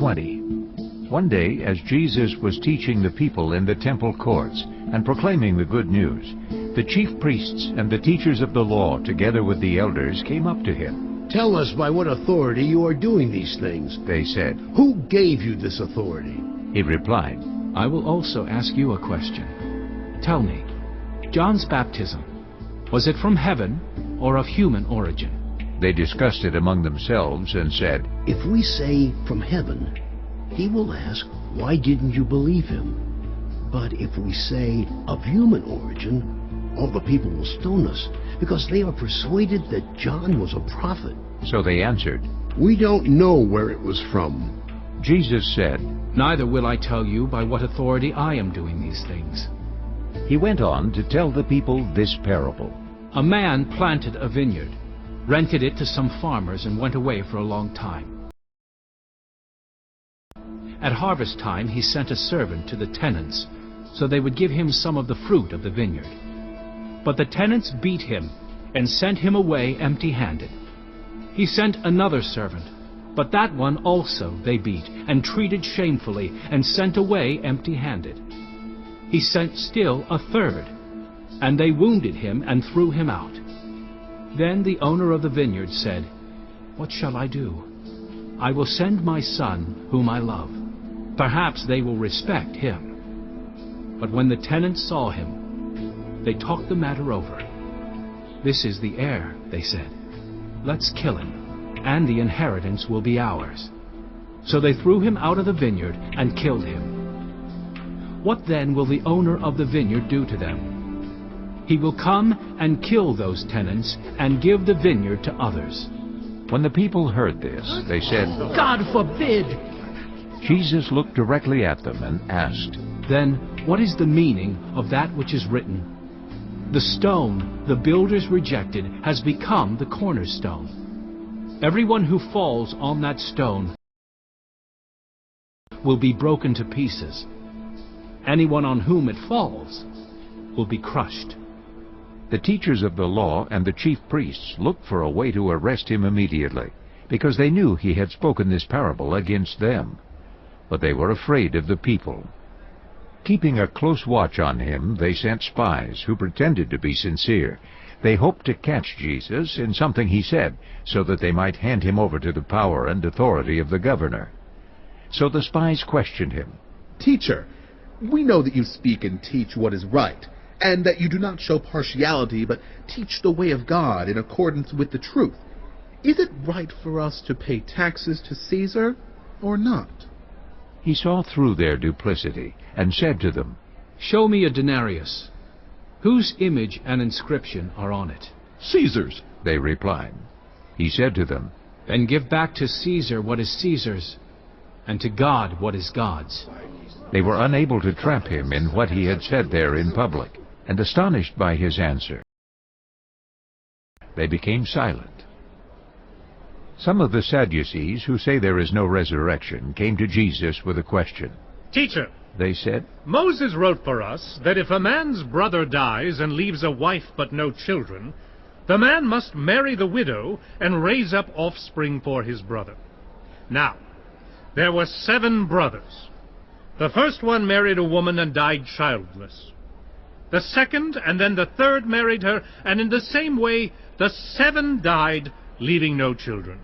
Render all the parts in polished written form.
20. One day, as Jesus was teaching the people in the temple courts and proclaiming the good news, the chief priests and the teachers of the law, together with the elders, came up to him. "Tell us by what authority you are doing these things," they said. "Who gave you this authority?" He replied, "I will also ask you a question. Tell me, John's baptism, was it from heaven or of human origin?" They discussed it among themselves and said, "If we say from heaven, he will ask, 'Why didn't you believe him?' But if we say of human origin, all the people will stone us, because they are persuaded that John was a prophet." So they answered, "We don't know where it was from." Jesus said, "Neither will I tell you by what authority I am doing these things." He went on to tell the people this parable. A man planted a vineyard, rented it to some farmers, and went away for a long time. At harvest time he sent a servant to the tenants, so they would give him some of the fruit of the vineyard. But the tenants beat him and sent him away empty-handed. He sent another servant, but that one also they beat and treated shamefully and sent away empty-handed. He sent still a third, and they wounded him and threw him out. Then the owner of the vineyard said, "What shall I do? I will send my son, whom I love. Perhaps they will respect him." But when the tenants saw him, they talked the matter over. "This is the heir," they said. "Let's kill him, and the inheritance will be ours." So they threw him out of the vineyard and killed him. What then will the owner of the vineyard do to them? He will come and kill those tenants and give the vineyard to others. When the people heard this, they said, "God forbid!" Jesus looked directly at them and asked, "Then what is the meaning of that which is written? The stone the builders rejected has become the cornerstone. Everyone who falls on that stone will be broken to pieces. Anyone on whom it falls will be crushed." The teachers of the law and the chief priests looked for a way to arrest him immediately, because they knew he had spoken this parable against them. But they were afraid of the people. Keeping a close watch on him, they sent spies who pretended to be sincere. They hoped to catch Jesus in something he said, so that they might hand him over to the power and authority of the governor. So the spies questioned him. "Teacher, we know that you speak and teach what is right, and that you do not show partiality, but teach the way of God in accordance with the truth. Is it right for us to pay taxes to Caesar or not?" He saw through their duplicity and said to them, "Show me a denarius. Whose image and inscription are on it?" "Caesar's," they replied. He said to them, "Then give back to Caesar what is Caesar's, and to God what is God's." They were unable to trap him in what he had said there in public, and astonished by his answer, they became silent. Some of the Sadducees, who say there is no resurrection, came to Jesus with a question. "Teacher," they said, "Moses wrote for us that if a man's brother dies and leaves a wife but no children, the man must marry the widow and raise up offspring for his brother. Now, there were 7 brothers. The first one married a woman and died childless. The second and then the third married her, and in the same way the 7 died, leaving no children.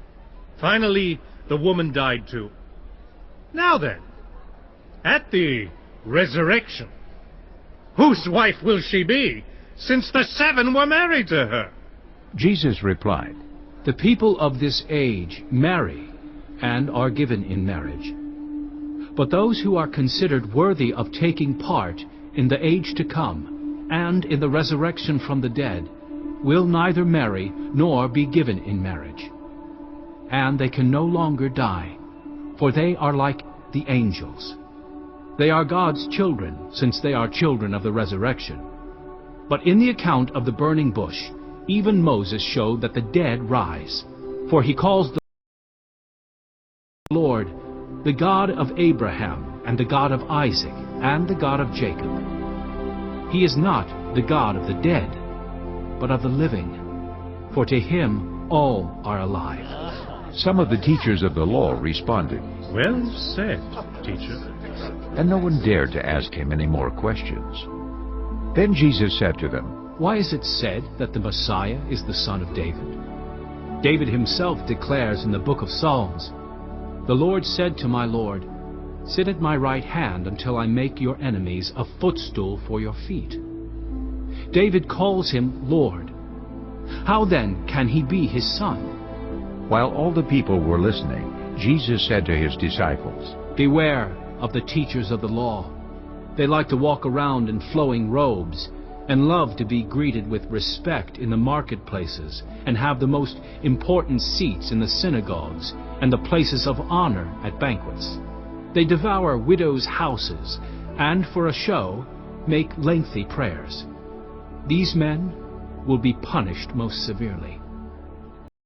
Finally, the woman died too. Now then, at the resurrection, whose wife will she be, since the 7 were married to her?" Jesus replied, "The people of this age marry and are given in marriage. But those who are considered worthy of taking part in the age to come and in the resurrection from the dead will neither marry nor be given in marriage. And they can no longer die, for they are like the angels. They are God's children, since they are children of the resurrection. But in the account of the burning bush, even Moses showed that the dead rise, for he calls the Lord the God of Abraham and the God of Isaac and the God of Jacob. He is not the God of the dead, but of the living, for to him all are alive." Some of the teachers of the law responded, Well said, teacher. And no one dared to ask him any more questions. Then Jesus said to them, Why is it said that the Messiah is the son of David? David himself declares in the book of Psalms, The Lord said to my Lord, Sit at my right hand until I make your enemies a footstool for your feet. David calls him Lord. How then can he be his son? While all the people were listening, Jesus said to his disciples, Beware of the teachers of the law. They like to walk around in flowing robes and love to be greeted with respect in the marketplaces and have the most important seats in the synagogues and the places of honor at banquets. They devour widows' houses and, for a show, make lengthy prayers. These men will be punished most severely.